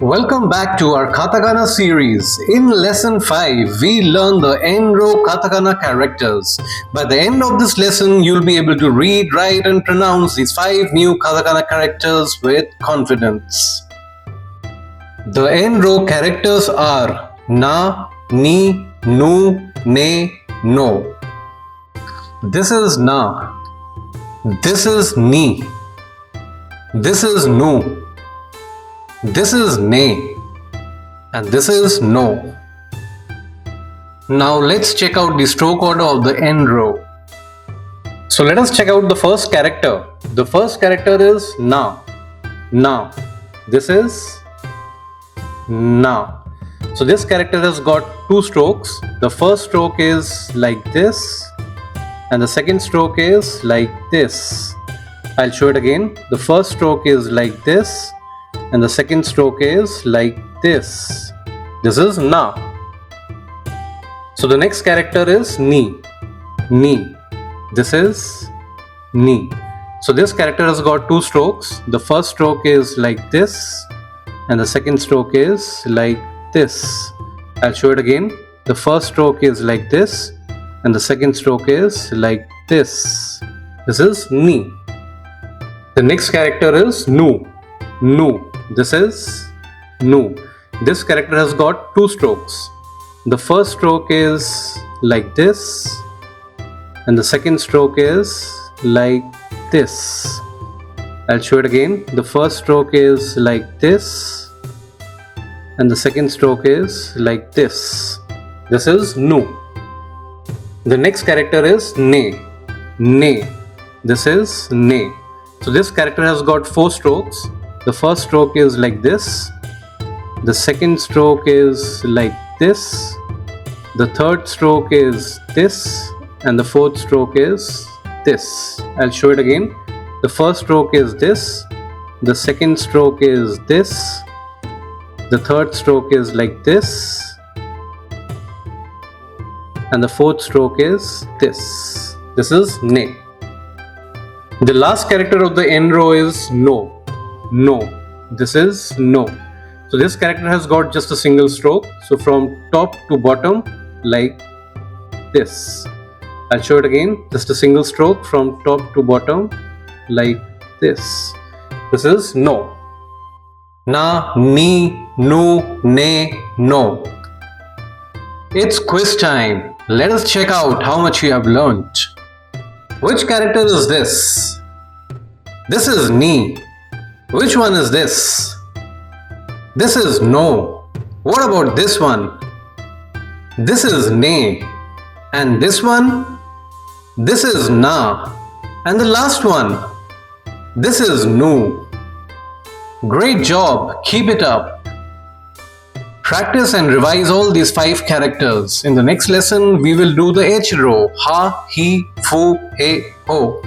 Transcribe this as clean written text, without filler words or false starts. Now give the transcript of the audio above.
Welcome back to our Katakana series. In lesson 5, we learn the N-row Katakana characters. By the end of this lesson, you'll be able to read, write and pronounce these 5 new Katakana characters with confidence. The N-row characters are na, ni, nu, ne, no. This is na. This is ni. This is nu. This is ne. And this is no. Now let's check out the stroke order of the N-row. So let us check out the first character. The first character is na. Na. This is na. So this character has got 2 strokes. The first stroke is like this. And the second stroke is like this. I'll show it again. The first stroke is like this. And the second stroke is like this. This is na. So the next character is ni. Ni. This is ni. So this character has got 2 strokes. The first stroke is like this. And the second stroke is like this. I'll show it again. The first stroke is like this. And the second stroke is like this. This is ni. The next character is nu. Nu. This is nu. This character has got 2 strokes. The first stroke is like this. And the second stroke is like this. I'll show it again. The first stroke is like this. And the second stroke is like this. This is nu. The next character is ne. Ne. This is ne. So this character has got 4 strokes. The first stroke is like this. The second stroke is like this. The third stroke is this. And the fourth stroke is this. I'll show it again. The first stroke is this. The second stroke is this. The third stroke is like this. And the fourth stroke is this. This is ne. The last character of the N-row is no. No. This is no. So this character has got just a single stroke. So from top to bottom like this. I'll show it again. Just a single stroke from top to bottom like this. This is no. Na, ni, nu, ne, no. It's quiz time. Let us check out how much you have learnt. Which character is this? This is ni. Which one is this? This is no. What about this one? This is ne. And this one? This is na. And the last one? This is nu. Great job. Keep it up. Practice and revise all these 5 characters. In the next lesson, we will do the H row. Ha, he, fu, he, ho.